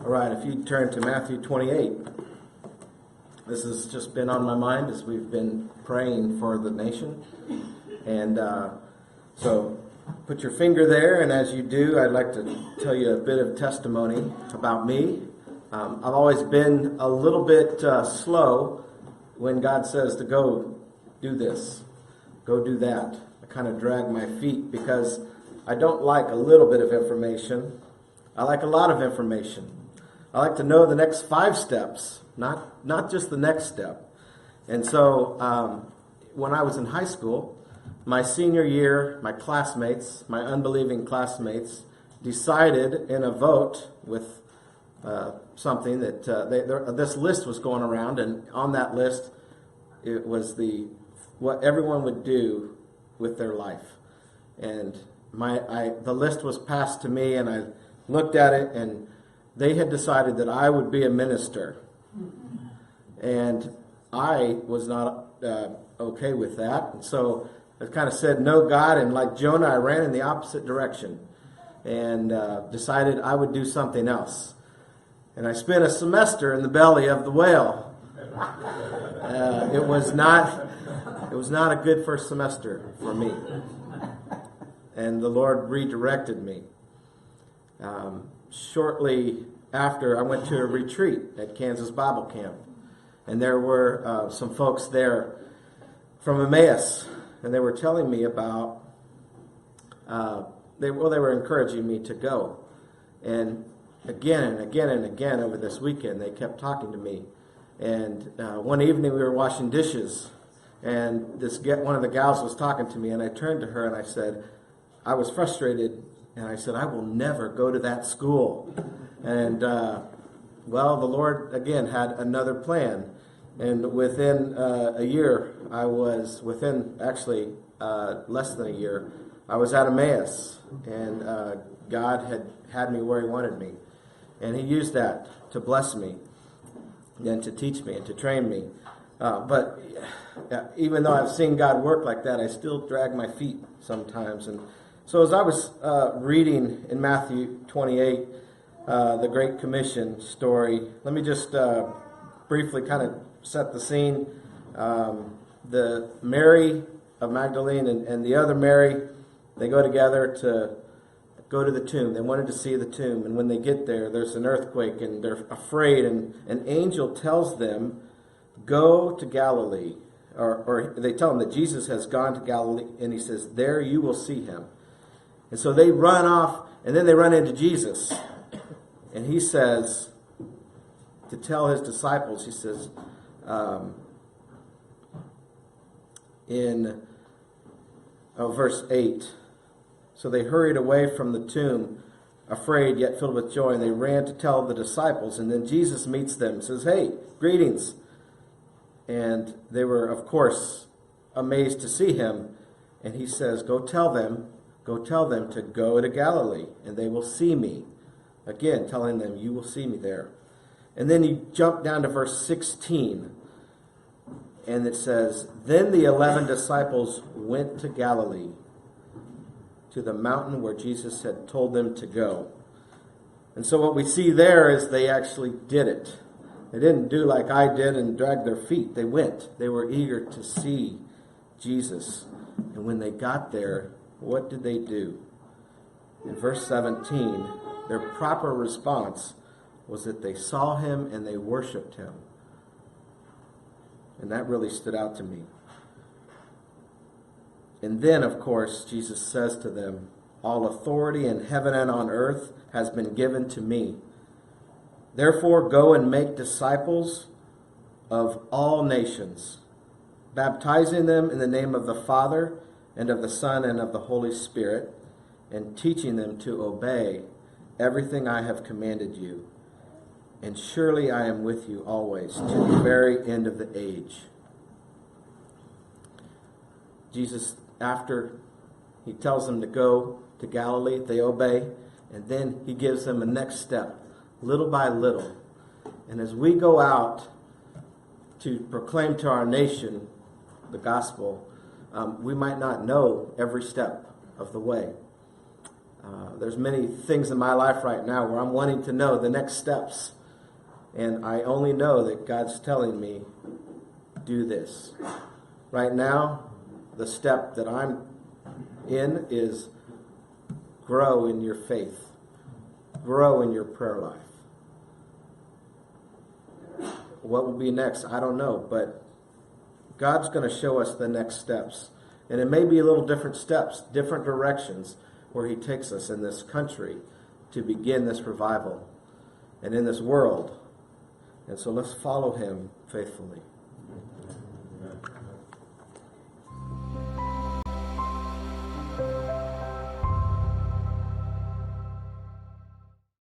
All right, if you turn to Matthew 28. This has just been on my mind as we've been praying for the nation. And so put your finger there, and as you do, I'd like to tell you a bit of testimony about me. I've always been a little bit slow when God says to go do this, go do that. I kind of drag my feet because I don't like a little bit of information. I like a lot of information. I like to know the next 5 steps, not just the next step. And so when I was in high school, my senior year, my classmates, my unbelieving classmates, decided in a vote with something that this list was going around, and on that list it was what everyone would do with their life. And the list was passed to me, and I looked at it, and they had decided that I would be a minister. And I was not okay with that. And so I kind of said, no, God. And like Jonah, I ran in the opposite direction and decided I would do something else. And I spent a semester in the belly of the whale. It was not a good first semester for me. And the Lord redirected me. Shortly after, I went to a retreat at Kansas Bible Camp. And there were some folks there from Emmaus. And they were telling me about, they were encouraging me to go. And again and again and again over this weekend, they kept talking to me. And one evening we were washing dishes. And one of the gals was talking to me. And I turned to her and I said, I was frustrated. And I said, I will never go to that school. And, well, the Lord, again, had another plan. And within a year, less than a year, I was at Emmaus. And God had me where He wanted me. And He used that to bless me and to teach me and to train me. But even though I've seen God work like that, I still drag my feet sometimes. And so as I was reading in Matthew 28, the Great Commission story, let me just briefly kind of set the scene. The Mary of Magdalene and the other Mary, they go together to go to the tomb. They wanted to see the tomb. And when they get there, there's an earthquake and they're afraid. And an angel tells them, go to Galilee. Or they tell them that Jesus has gone to Galilee. And He says, there you will see Him. And so they run off, and then they run into Jesus. And He says, to tell His disciples, He says, in verse 8, so they hurried away from the tomb, afraid yet filled with joy, and they ran to tell the disciples. And then Jesus meets them and says, hey, greetings. And they were, of course, amazed to see Him. And He says, go tell them to go to Galilee, and they will see me. Again, telling them, you will see me there. And then you jump down to verse 16, and it says, then the 11 disciples went to Galilee, to the mountain where Jesus had told them to go. And so what we see there is they actually did it. They didn't do like I did and drag their feet. They went. They were eager to see Jesus. And when they got there, what did they do? In verse 17, their proper response was that they saw Him and they worshiped Him. And that really stood out to me. And then, of course, Jesus says to them, all authority in heaven and on earth has been given to me. Therefore, go and make disciples of all nations, baptizing them in the name of the Father and of the Son and of the Holy Spirit, and teaching them to obey everything I have commanded you. And surely I am with you always to the very end of the age. Jesus, after He tells them to go to Galilee, they obey, and then He gives them a next step, little by little. And as we go out to proclaim to our nation the gospel, we might not know every step of the way. There's many things in my life right now where I'm wanting to know the next steps. And I only know that God's telling me, do this. Right now, the step that I'm in is grow in your faith. Grow in your prayer life. What will be next? I don't know. But God's going to show us the next steps. And it may be a little different steps, different directions where he takes us in this country to begin this revival and in this world. And so let's follow him faithfully.